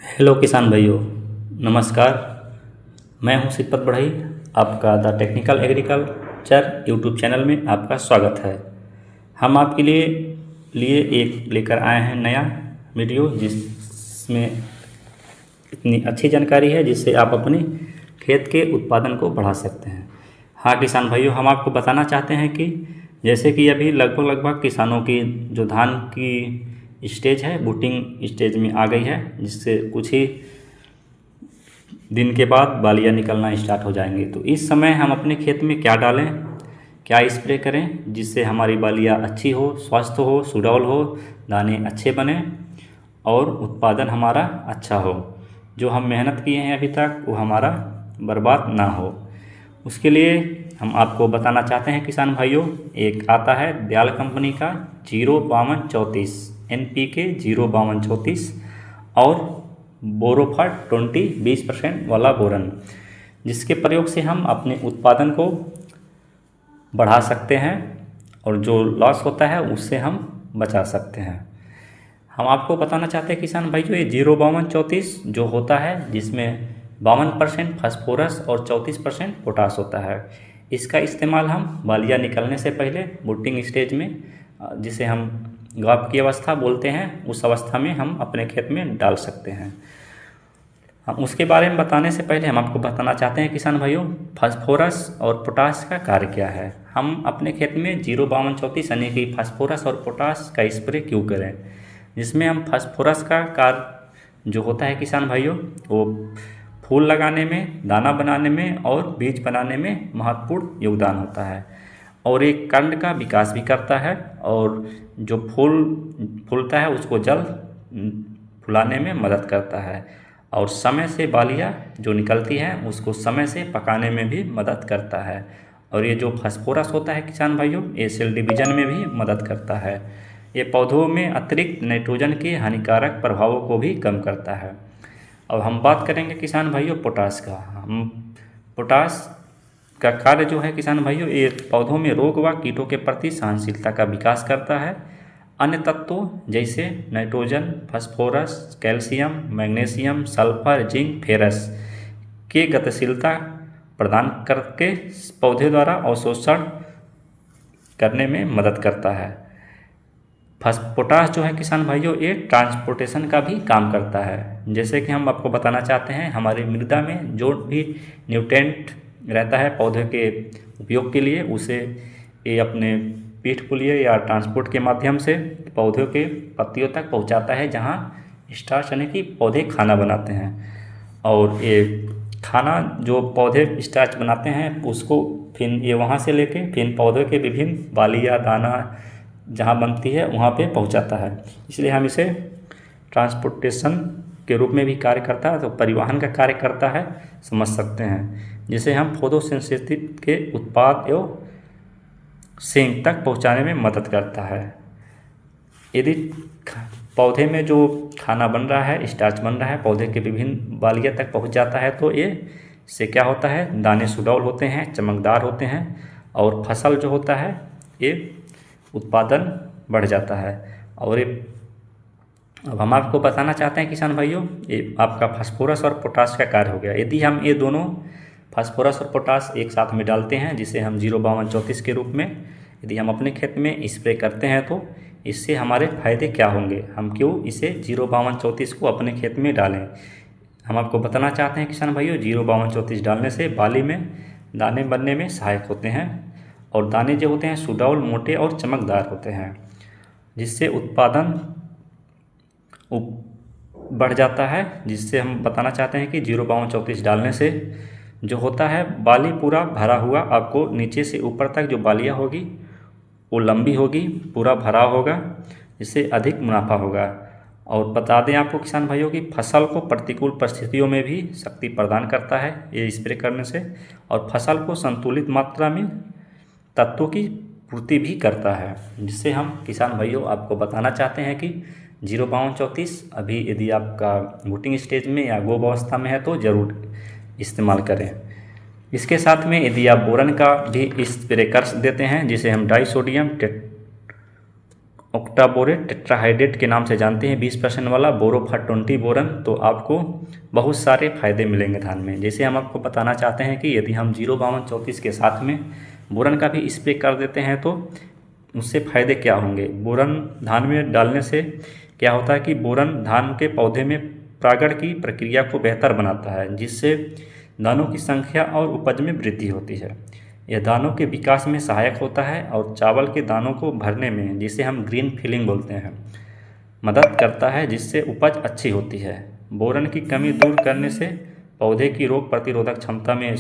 Hello किसान भाइयों, नमस्कार। मैं हूं सिपत बढ़ई। आपका the technical agriculture YouTube channel में आपका स्वागत है। हम आपके लिए एक लेकर आए हैं नया वीडियो, जिसमें इतनी अच्छी जानकारी है जिससे आप अपने खेत के उत्पादन को बढ़ा सकते हैं। हाँ किसान भाइयों, हम आपको बताना चाहते हैं कि जैसे कि अभी लगभग किसानों की जो धान की स्टेज है, बूटिंग स्टेज में आ गई है, जिससे कुछ ही दिन के बाद बालियाँ निकलना स्टार्ट हो जाएंगे। तो इस समय हम अपने खेत में क्या डालें, क्या स्प्रे करें जिससे हमारी बालियाँ अच्छी हो, स्वस्थ हो, सुडौल हो, दाने अच्छे बने और उत्पादन हमारा अच्छा हो। जो हम मेहनत किए हैं अभी तक वो हमारा बर्बाद ना हो। उसके लिए हम आपको बताना चाहते हैं किसान भाइयों, एक आता है दयाल कंपनी का 05234 NPK 05234 और बोरोफाट 20% वाला बोरन, जिसके प्रयोग से हम अपने उत्पादन को बढ़ा सकते हैं और जो लॉस होता है उससे हम बचा सकते हैं। हम आपको बताना चाहते हैं किसान भाई, जो ये 05234 जो होता है, जिसमें 52% फास्फोरस और 34% पोटास होता है, इसका इस्तेमाल हम बालियाँ निकलने से पहले बूटिंग स्टेज में, जिसे हम गाप की अवस्था बोलते हैं, उस अवस्था में हम अपने खेत में डाल सकते हैं। हम उसके बारे में बताने से पहले हम आपको बताना चाहते हैं किसान भाइयों, फास्फोरस और पोटास का कार्य क्या है। हम अपने खेत में 05234 यानी कि फास्फोरस और पोटास का स्प्रे क्यों करें, जिसमें हम फास्फोरस का कार्य जो होता है किसान भाइयों, वो फूल लगाने में, दाना बनाने में और बीज बनाने में महत्वपूर्ण योगदान होता है और एक कांड का विकास भी करता है और जो फूल फूलता है उसको जल्द फुलाने में मदद करता है और समय से बालियाँ जो निकलती हैं उसको समय से पकाने में भी मदद करता है। और ये जो फास्फोरस होता है किसान भाइयों, ये सेल डिवीजन में भी मदद करता है। ये पौधों में अतिरिक्त नाइट्रोजन के हानिकारक प्रभावों को भी कम करता है। अब हम बात करेंगे किसान भाइयों पोटास का। हम पोटास का कार्य जो है किसान भाइयों, ये पौधों में रोग व कीटों के प्रति सहनशीलता का विकास करता है। अन्य तत्वों जैसे nitrogen, phosphorus, calcium, magnesium, sulphur, zinc, ferrous के गतिशीलता प्रदान करके पौधे द्वारा अवशोषण करने में मदद करता है। पोटास जो है किसान भाइयों, ये ट्रांसपोर्टेशन का भी काम करता है। जैसे कि हम आपको बताना चाहते हैं, हमारी मृदा में जो भी न्यूट्रेंट रहता है पौधे के उपयोग के लिए, उसे ये अपने पीठ पुलिये या ट्रांसपोर्ट के माध्यम से पौधों के पत्तियों तक पहुंचाता है, जहां स्टार्च यानी कि पौधे खाना बनाते हैं। और ये खाना जो पौधे स्टार्च बनाते हैं उसको फिर ये वहाँ से लेके फिर पौधे के विभिन्न बाली या दाना जहाँ बनती है वहाँ पे पहुँचाता है, इसलिए हम इसे ट्रांसपोर्टेशन के रूप में भी कार्य करता है, तो परिवहन का कार्य करता है, समझ सकते हैं, जिसे हम फोटोसिंथेसिस के उत्पाद एवं सिंक तक पहुँचाने में मदद करता है। यदि पौधे में जो खाना बन रहा है, स्टार्च बन रहा है, पौधे के विभिन्न बालियाँ तक पहुँच जाता है, तो ये से क्या होता है, दाने सुडौल होते हैं, चमकदार होते हैं और फसल जो होता है ये उत्पादन बढ़ जाता है। और ये अब हम आपको बताना चाहते हैं किसान भाइयों, ये आपका फास्फोरस और पोटास का कार्य हो गया। यदि हम ये दोनों फास्फोरस और पोटास एक साथ में डालते हैं, जिसे हम 05234 के रूप में यदि हम अपने खेत में स्प्रे करते हैं, तो इससे हमारे फायदे क्या होंगे, हम क्यों इसे 05234 को अपने खेत में डालें। हम आपको बताना चाहते हैं किसान भाइयों, 05234 डालने से बाली में दाने बनने में सहायक होते हैं और दाने जो होते हैं सुडौल, मोटे और चमकदार होते हैं, जिससे उत्पादन बढ़ जाता है। जिससे हम बताना चाहते हैं कि 05234 डालने से जो होता है, बाली पूरा भरा हुआ, आपको नीचे से ऊपर तक जो बालियाँ होगी वो लंबी होगी, पूरा भरा होगा, जिससे अधिक मुनाफा होगा। और बता दें आपको किसान भाइयों की फसल को प्रतिकूल परिस्थितियों में भी शक्ति प्रदान करता है ये स्प्रे करने से, और फसल को संतुलित मात्रा में तत्वों की पूर्ति भी करता है। जिससे हम किसान भाइयों आपको बताना चाहते हैं कि 05234 अभी यदि आपका बूटिंग स्टेज में या गोब अवस्था में है तो ज़रूर इस्तेमाल करें। इसके साथ में यदि आप बोरन का भी स्प्रे कर देते हैं, जिसे हम डाइसोडियम ऑक्टाबोरेट टेट्राहाइड्रेट के नाम से जानते हैं, 20% वाला बोरोफा 20 बोरन। तो आपको बहुत सारे फ़ायदे मिलेंगे धान में। जैसे हम आपको बताना चाहते हैं कि यदि हम 05234 के साथ में बोरन का भी स्प्रे कर देते हैं तो उससे फ़ायदे क्या होंगे। बोरन धान में डालने से क्या होता है कि बोरन धान के पौधे में परागण की प्रक्रिया को बेहतर बनाता है, जिससे दानों की संख्या और उपज में वृद्धि होती है। यह दानों के विकास में सहायक होता है और चावल के दानों को भरने में, जिसे हम ग्रीन फिलिंग बोलते हैं, मदद करता है, जिससे उपज अच्छी होती है। बोरन की कमी दूर करने से पौधे की रोग प्रतिरोधक क्षमता में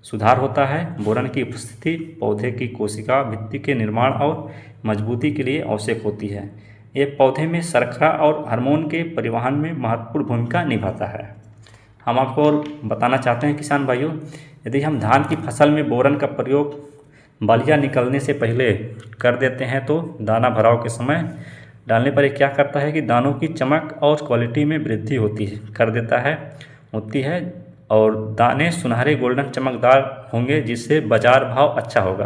सुधार होता है। बोरन की उपस्थिति पौधे की कोशिका भित्ति के निर्माण और मजबूती के लिए आवश्यक होती है। यह पौधे में शर्करा और हार्मोन के परिवहन में महत्वपूर्ण भूमिका निभाता है। हम आपको और बताना चाहते हैं किसान भाइयों, यदि हम धान की फसल में बोरन का प्रयोग बालियाँ निकलने से पहले कर देते हैं तो दाना भराव के समय डालने पर ये क्या करता है कि दानों की चमक और क्वालिटी में वृद्धि होती है और दाने सुनहरे गोल्डन चमकदार होंगे, जिससे बाजार भाव अच्छा होगा।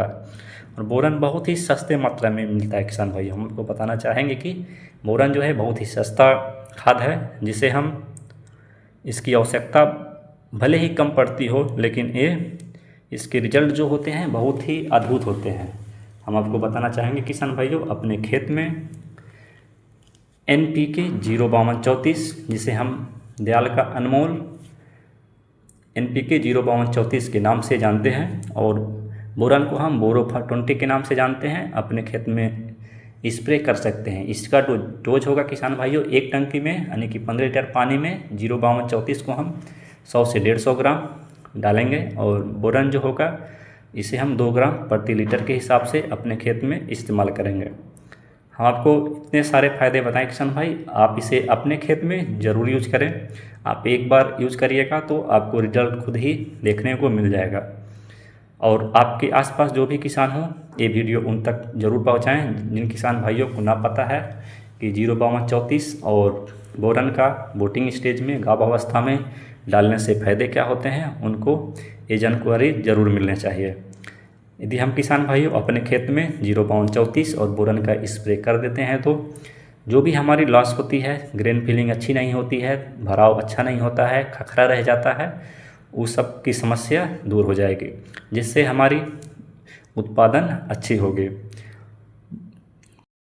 और बोरन बहुत ही सस्ते मात्रा में मिलता है किसान भाई। हम आपको बताना चाहेंगे कि बोरन जो है बहुत ही सस्ता खाद है, जिसे हम इसकी आवश्यकता भले ही कम पड़ती हो, लेकिन इसके रिजल्ट जो होते हैं बहुत ही अद्भुत होते हैं। हम आपको बताना चाहेंगे किसान भाइयों, अपने खेत में NPK 05234, जिसे हम दयाल का अनमोल NPK 05234 के नाम से जानते हैं, और बोरन को हम बोरोफा 20 के नाम से जानते हैं, अपने खेत में स्प्रे कर सकते हैं। इसका डोज होगा किसान भाइयों 1 टंकी में, यानी कि 15 लीटर पानी में 05234 को हम 100 से 150 ग्राम डालेंगे, और बोरन जो होगा इसे हम 2 ग्राम प्रति लीटर के हिसाब से अपने खेत में इस्तेमाल करेंगे। हम आपको इतने सारे फ़ायदे बताएं किसान भाई, आप इसे अपने खेत में ज़रूर यूज करें। आप एक बार यूज करिएगा तो आपको रिजल्ट खुद ही देखने को मिल जाएगा। और आपके आसपास जो भी किसान हो, ये वीडियो उन तक ज़रूर पहुंचाएं, जिन किसान भाइयों को ना पता है कि 05234 और बोरन का बोटिंग स्टेज में गाभावस्था में डालने से फ़ायदे क्या होते हैं, उनको ये जानकारी ज़रूर मिलनी चाहिए। यदि हम किसान भाइयों अपने खेत में 05234 और बोरन का स्प्रे कर देते हैं तो जो भी हमारी लॉस होती है, ग्रेन फिलिंग अच्छी नहीं होती है, भराव अच्छा नहीं होता है, खखरा रह जाता है, उस सब की समस्या दूर हो जाएगी, जिससे हमारी उत्पादन अच्छी होगी।